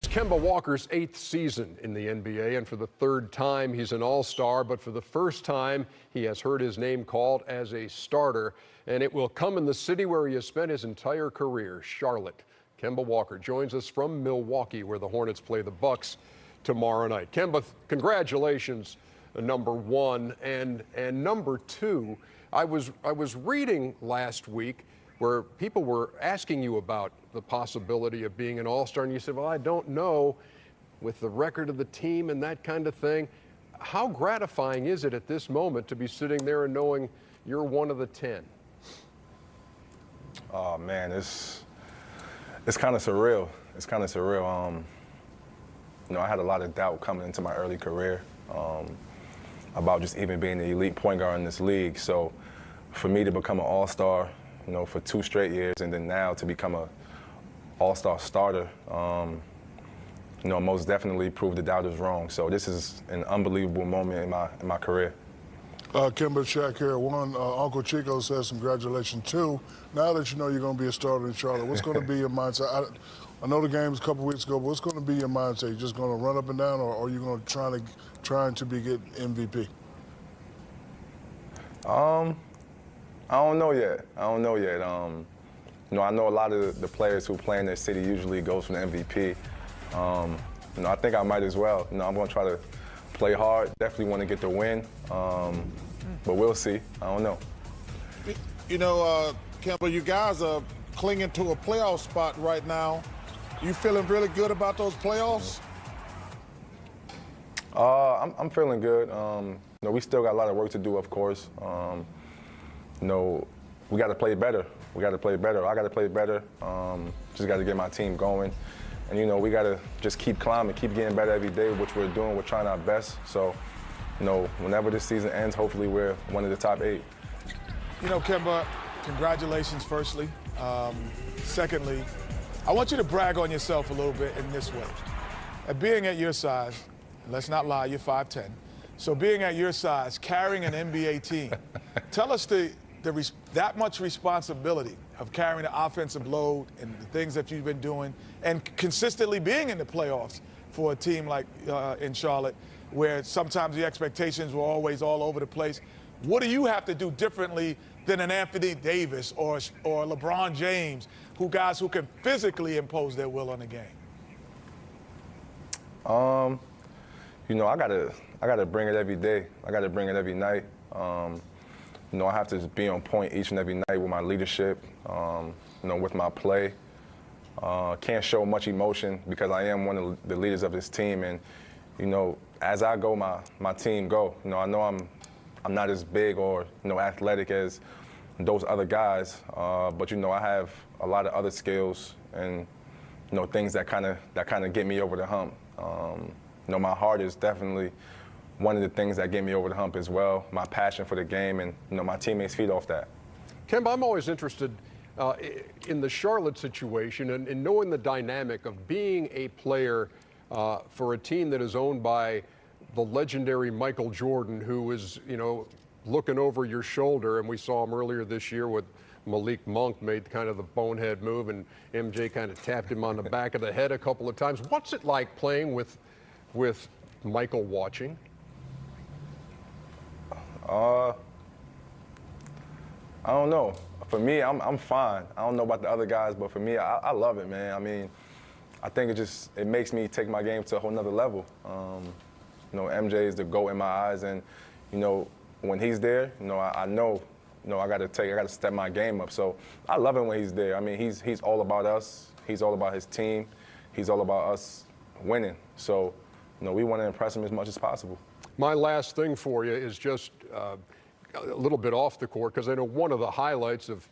Kemba Walker's 8th season in the NBA, and for the 3rd time he's an all-star, but for the first time he has heard his name called as a starter, and it will come in the city where he has spent his entire career, Charlotte. Kemba Walker joins us from Milwaukee, where the Hornets play the Bucks tomorrow night. Kemba, congratulations, number one, and number two. I was reading last week where people were asking you about the possibility of being an all-star, and you said, well, I don't know, with the record of the team and that kind of thing. How gratifying is it at this moment to be sitting there and knowing you're one of the 10? Oh, man, it's kind of surreal. It's kind of surreal. I had a lot of doubt coming into my early career about just even being the elite point guard in this league. So for me to become an all-star, for 2 straight years, and then now to become a all-star starter, most definitely proved the doubters wrong. So this is an unbelievable moment in my career. Kemba, Shaq here. One, Uncle Chico says congratulations. 2, now that you know you're going to be a starter in Charlotte, what's going to be your mindset? I know the game was a couple weeks ago, but what's going to be your mindset? You just going to run up and down, or are you going to trying to get MVP? I don't know yet. I know a lot of the players who play in their city usually goes for the MVP. I think I might as well. I'm going to try to play hard. Definitely want to get the win. But we'll see. I don't know. Kemba, you guys are clinging to a playoff spot right now. You feeling really good about those playoffs? I'm feeling good. We still got a lot of work to do, of course. We got to play better. I got to play better. Just got to get my team going. And, we got to just keep climbing, keep getting better every day, which we're doing. We're trying our best. So, whenever this season ends, hopefully we're one of the top 8. Kemba, congratulations, firstly. Secondly, I want you to brag on yourself a little bit in this way. Being at your size, let's not lie, you're 5'10". So being at your size, carrying an NBA team, tell us that much responsibility of carrying the offensive load and the things that you've been doing and consistently being in the playoffs for a team like in Charlotte, where sometimes the expectations were always all over the place. What do you have to do differently than an Anthony Davis or LeBron James, guys who can physically impose their will on the game? I gotta bring it every day. I gotta bring it every night. I have to be on point each and every night with my leadership, with my play. Can't show much emotion because I am one of the leaders of this team, and as I go, my team go. I know I'm not as big or athletic as those other guys, but I have a lot of other skills and things that kind of get me over the hump. My heart is definitely one of the things that get me over the hump as well. My passion for the game, and my teammates feed off that. Kemba, I'm always interested in the Charlotte situation and knowing the dynamic of being a player for a team that is owned by the legendary Michael Jordan, who is, looking over your shoulder. And we saw him earlier this year with Malik Monk made kind of the bonehead move, and MJ kind of tapped him on the back of the head a couple of times. What's it like playing with Michael watching? I don't know. For me, I'm fine. I don't know about the other guys, but for me, I love it, man. I think it makes me take my game to a whole nother level. MJ is the GOAT in my eyes, and when he's there, I know I got to step my game up. So I love it when he's there. He's all about us. He's all about his team. He's all about us winning. So we want to impress him as much as possible. My last thing for you is just a little bit off the court, because I know one of the highlights of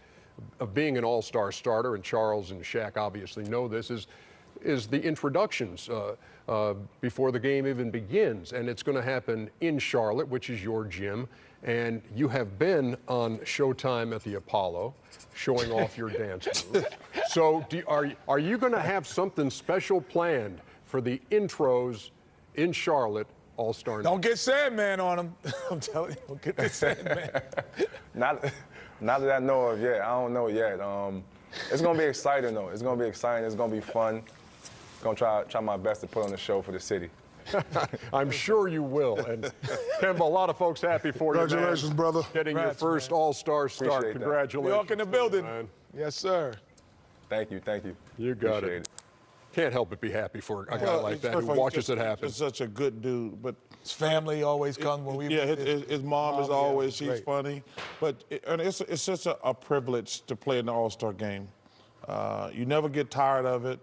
being an all-star starter, and Charles and Shaq obviously know this, is the introductions before the game even begins. And it's going to happen in Charlotte, which is your gym. And you have been on Showtime at the Apollo showing off your dance moves. So are you going to have something special planned for the intros in Charlotte All-Star night? Don't get Sandman on him. I'm telling you, don't get the Sandman. Not that I know of yet. I don't know yet. It's going to be exciting, though. It's going to be exciting. It's going to be fun. Gonna try my best to put on the show for the city. I'm sure you will. And Kemba, a lot of folks happy for you, man. Congratulations, brother. Getting Congrats, your first man. All-Star start. Appreciate that. Congratulations. New York in the building. Man. Yes, sir. Thank you, thank you. You got Appreciate it. Can't help but be happy for a guy like that who watches it happen. He's such a good dude, but His family always comes when we. yeah, his mom is always she's great. funny, but it's such a privilege to play in the All-Star game. You never get tired of it,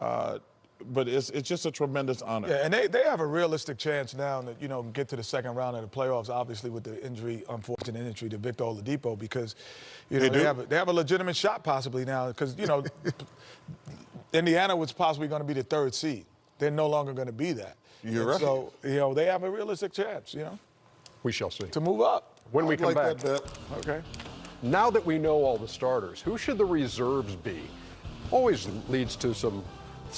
but it's just a tremendous honor. Yeah, and they have a realistic chance now to get to the second round of the playoffs. Obviously, with the unfortunate injury to Victor Oladipo, because they have a legitimate shot possibly now because Indiana was possibly going to be the third seed. They're no longer going to be that. You're right. So they have a realistic chance. We shall see. To move up. When we come like back. that bet. Okay. Now that we know all the starters, who should the reserves be? Always leads to some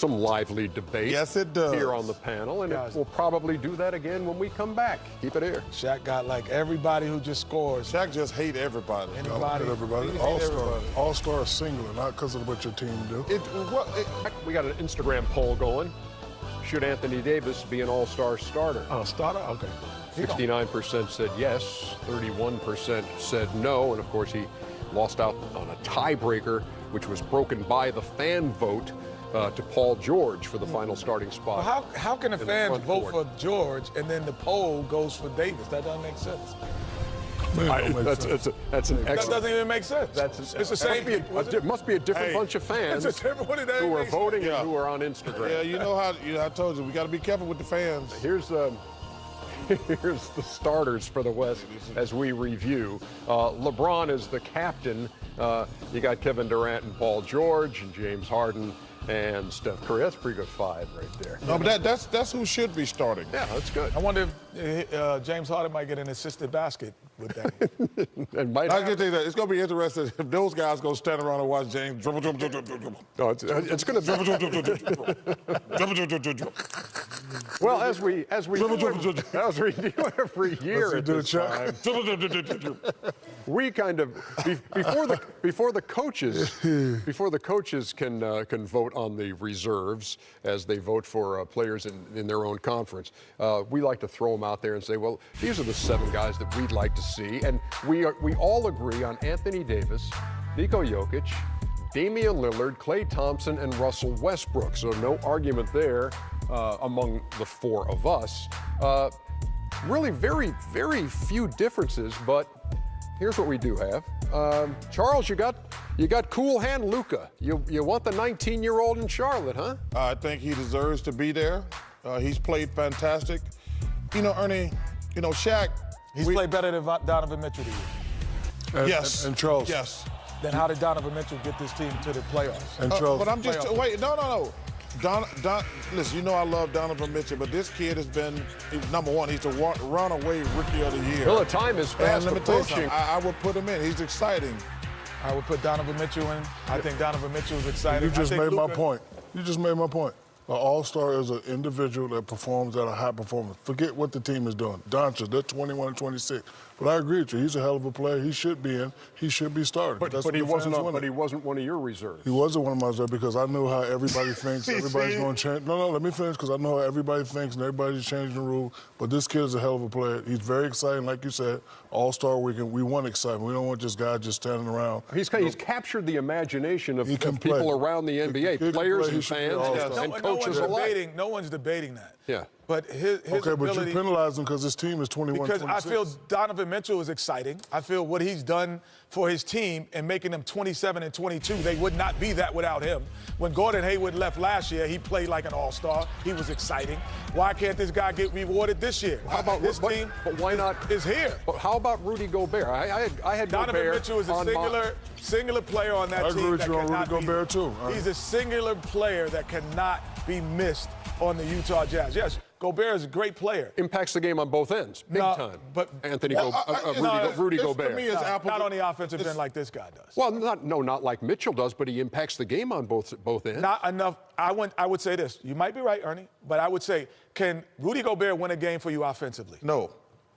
lively debate. Yes, it does. Here on the panel, and Guys. we'll probably do that again when we come back. Keep it here. Shaq got like everybody who just scores. Shaq just hate everybody. Anybody. Everybody. He hate All-Star. everybody. All-Star is singular, not because of what your team do. We got an Instagram poll going. Should Anthony Davis be an all-star starter? Oh, starter? Okay. 69% said yes, 31% said no, and of course he lost out on a tiebreaker, which was broken by the fan vote to Paul George for the final starting spot. Well, how can the in fans front vote court. for George and then the poll goes for Davis? That doesn't make sense. That's an That excellent. doesn't even make sense. It's the same people. It must be a different Hey, bunch of fans It's a different one. It doesn't who are make sense. voting Yeah. and who are on Instagram. Yeah, you know how I told you we got to be careful with the fans. Here's here's the starters for the West as we review. LeBron is the captain. You got Kevin Durant and Paul George and James Harden and Steph Curry. That's a pretty good five right there. No, but that's who should be starting. Yeah, that's good. I wonder if James Harden might get an assisted basket with that. And might I have- can tell you that it's gonna be interesting if those guys go stand around and watch James dribble. No, it's going to be. Well, as we do every year at this time, we kind of before the coaches can vote on the reserves as they vote for players in their own conference. We like to throw them out there and say, well, these are the 7 guys that we'd like to see, and we all agree on Anthony Davis, Nikola Jokic, Damian Lillard, Klay Thompson, and Russell Westbrook. So no argument there among the 4 of us. Really very, very few differences, but here's what we do have. Charles, you got cool hand Luka. You want the 19-year-old in Charlotte, huh? I think he deserves to be there. He's played fantastic. Ernie, Shaq. He's played better than Donovan Mitchell to you. Yes. And Charles. Yes. Then how did Donovan Mitchell get this team to the playoffs? And Charles. But I'm just wait. No. Listen, I love Donovan Mitchell, but this kid has been number one. He's the runaway rookie of the year. Well, the time is And fast let me tell you approaching. something. I would put him in. He's exciting. I would put Donovan Mitchell in. I think Donovan Mitchell is exciting. You just I think made my Luka- point. You just made my point. An all-star is an individual that performs at a high performance. Forget what the team is doing. Doncic, they're 21 and 26. But I agree with you. He's a hell of a player. He should be in. He should be started. But That's he what the fans wasn't. wanted. But he wasn't one of your reserves. He wasn't one of my reserves because I knew how everybody thinks. Everybody's going to change. No, let me finish because I know how everybody thinks and everybody's changing the rule. But this kid is a hell of a player. He's very exciting, like you said. All-Star weekend. We want excitement. We don't want just guys just standing around. He's captured the imagination of can people play. around the NBA, He can players play. He and should be fans All-Star. and coaches alike. No one's debating that. Yeah. But his Okay, but ability. you penalize him because his team is 21 Because 26. I feel Donovan Mitchell is exciting. I feel what he's done for his team and making them 27 and 22. They would not be that without him. When Gordon Hayward left last year, he played like an all-star. He was exciting. Why can't this guy get rewarded this year? How about this but, team? But why not? Is here. But how about Rudy Gobert? I had Donovan Gobert Mitchell is a on singular player on that I team. agree with that you on Rudy cannot be- Gobert, too. He's a singular player that cannot be missed on the Utah Jazz. Yes, Gobert is a great player. impacts the game on both ends, big No, time. but- Rudy it's, Gobert. to me, it's apples. Not on the offensive end like this guy does. Well, not like Mitchell does, but he impacts the game on both ends. Not enough. I would say this. You might be right, Ernie, but I would say, can Rudy Gobert win a game for you offensively? No.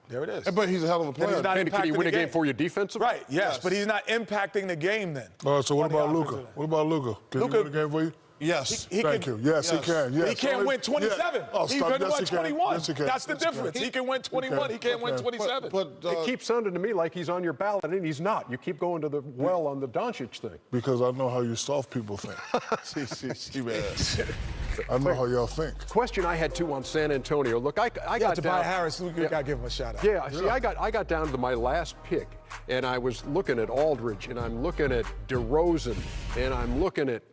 There it is. But he's a hell of a Then player. he's not Can he impacting win a the game for you defensively? Right, yes, but he's not impacting the game then. All right, so what on the about offensive Luka? end. What about Luka? Can Luka- he win a game for you? Yes. Thank you. Yes, he can. Yes. He can't win 27. Yeah. Oh, he stop. can Yes, win he can. 21. Yes, he can. That's the Yes, he can. difference. He can win 21. He can't win 27. But It keeps sounding to me like he's on your ballot, and he's not. You keep going to the well on the Doncic thing. Because I know how you soft people think. I know how y'all think. Question I had too on San Antonio. Look, I got to down. buy Harris. We got to give him a shout out. Yeah, see, I got down to my last pick, and I was looking at Aldridge, and I'm looking at DeRozan, and I'm looking at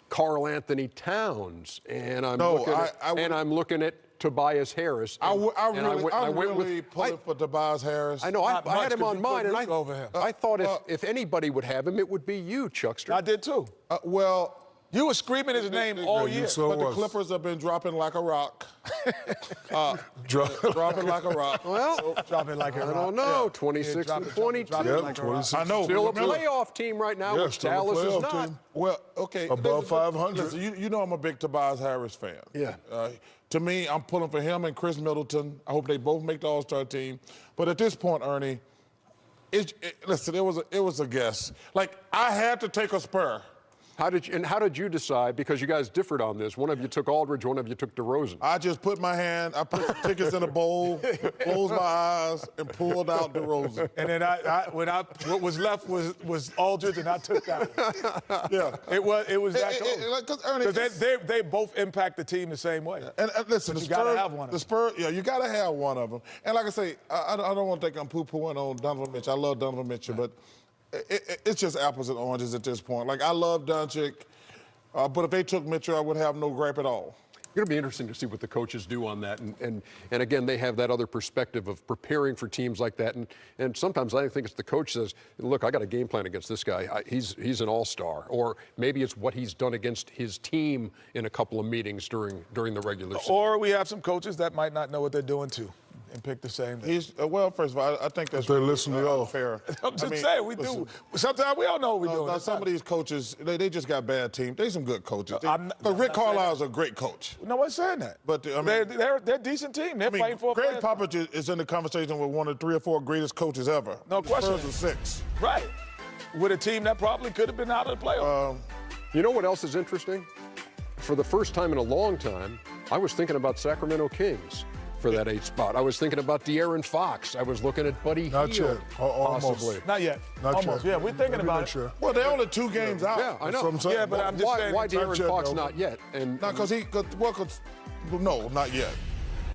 Karl Anthony Towns, and I'm looking at Tobias Harris. I'm went really pulling for Tobias Harris. I know. I had him on mine, and over him. I thought if anybody would have him, it would be you, Chuckster. I did too. Well, you were screaming his name all year. But the Clippers have been dropping like a rock. Dropping like a rock. Well, dropping like a rock. I don't know. 26 and 22. Yep, 26. I know. Still a playoff team right now, which still a Dallas is playoff not. team. Well, okay. Above listen, 500. Listen, you know I'm a big Tobias Harris fan. Yeah. To me, I'm pulling for him and Chris Middleton. I hope they both make the All-Star team. But at this point, Ernie, listen, it was a guess. Like, I had to take a Spur. How did you decide? Because you guys differed on this. One of you took Aldridge, one of you took DeRozan. I just put my hand, I put the tickets in a bowl, closed my eyes, and pulled out DeRozan. And then what was left was Aldridge, and I took that one. Yeah. It was that close. Because they both impact the team the same way. And listen, but the you got to Spurs, have one of them. the Spurs, yeah, you got to have one of them. And like I say, I don't want to think I'm poo-pooing on Donovan Mitchell. I love Donovan Mitchell, but it's just apples and oranges at this point. Like, I love Doncic, but if they took Mitchell, I would have no gripe at all. It's going to be interesting to see what the coaches do on that. And again, they have that other perspective of preparing for teams like that. And sometimes I think it's the coach says, look, I got a game plan against this guy. He's an all-star. Or maybe it's what he's done against his team in a couple of meetings during the regular season. Or we have some coaches that might not know what they're doing, too, and pick the same thing. Well, first of all, I think that's They listen to y'all. fair. I'm just saying, we do. Sometimes we don't know what we're doing. Now, some of these coaches, they just got bad teams. They some good coaches. But Rick Carlisle's a great coach. No one's saying that. But I mean, they're a decent team. They're fighting for a Greg playoff. Popovich is in the conversation with one of the 3 or 4 greatest coaches ever. No The question. Spurs are 6. Right. With a team that probably could have been out of the playoffs. You know what else is interesting? For the first time in a long time, I was thinking about Sacramento Kings for that 8th spot. I was thinking about De'Aaron Fox. I was looking at Buddy Not Hield, yet. Almost. possibly. Not yet. Not Almost. yet. Yeah, we're thinking Let me about make it. sure. Well, they're only 2 games out. Yeah, I know. That's what I'm saying. Yeah, but I'm just saying. Why De'Aaron yet, Fox though. not yet? And Not because no, not yet.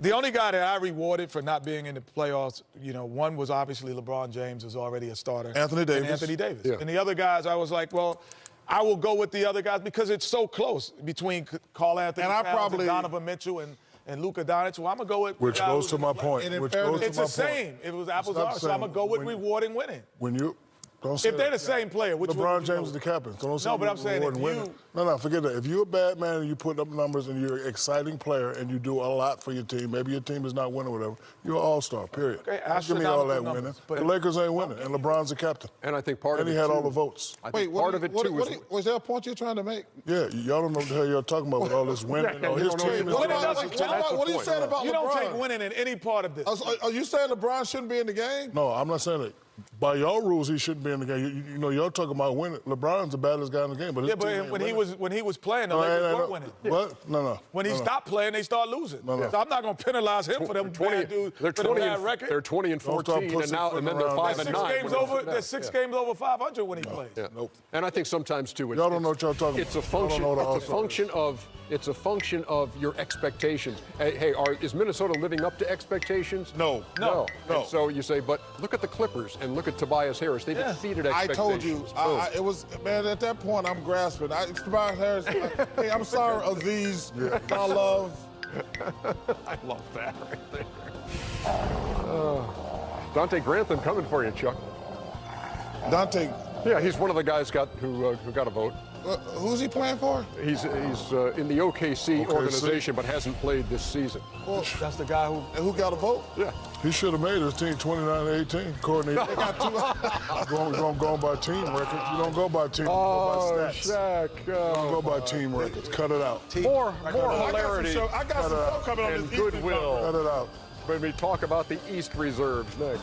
The only guy that I rewarded for not being in the playoffs, one was obviously LeBron James, was already a starter. Anthony Davis. And Anthony Davis. Yeah. And the other guys, I was like, well, I will go with the other guys because it's so close between Karl Anthony Towns and Donovan Mitchell and Luka Doncic. Well, I'm going to go with Which goes to my point. And in Which fairness- goes to It's my the same. point. It was apples It's and not oranges. the So I'm same. going to go with rewarding winning. When you don't say If they're that. the same player, which one LeBron would you James is go the captain. So don't say No, but I'm saying reward if winning. you- No, forget that. If you're a bad man and you put up numbers and you're an exciting player and you do a lot for your team, maybe your team is not winning or whatever, you're an all-star, period. Okay, Don't give me all that astronomical winning. numbers, but- The Lakers ain't winning, and LeBron's the captain. And I think part And of he it, had too, all the votes. I think part of it, too, is... Was there a point you're trying to make? Yeah, y'all don't know what the hell y'all talking about with all this winning. Yeah, His you don't know team is what the it one is. that's What are you point. saying about You LeBron? don't take winning in any part of this. Are you saying LeBron shouldn't be in the game? No, I'm not saying that. By y'all rules, he shouldn't be in the game. You know, y'all talking about winning. LeBron's the baddest guy in the game, but his Yeah, team but ain't when he was playing, the No, Lakers ain't were no- winning. What? No. When he stopped playing, they start losing. No. So I'm not going to penalize him for them bad dudes They're for the 20 bad and record. they're 20 and Don't 14, start and then they're pussyfooting 5 around. and 9. There's 6 games over 500 when he plays. Yeah. Nope. And I think sometimes too, Y'all don't know what y'all talking it's about. a function. Y'all don't know the It's a function of your expectations. Hey, is Minnesota living up to expectations? No. And so you say, but look at the Clippers and look at Tobias Harris. They've exceeded I expectations. told you, it was, man, at that point, I'm grasping. Tobias Harris, hey, I'm sorry, Aziz, my love. I love that right there. Dante Grantham coming for you, Chuck. Dante, Yeah, he's one of the guys who got a vote. who's he playing for? He's in the OKC organization, but hasn't played this season. Well, That's the guy who got a vote? Yeah. He should have made his team 29-18, according to going by team records. You don't go by team, you go by stats. Shaq. You don't go by team records. Cut it out. More hilarity I got some show coming on and this evening. goodwill Cut it out. when we talk about the East reserves next.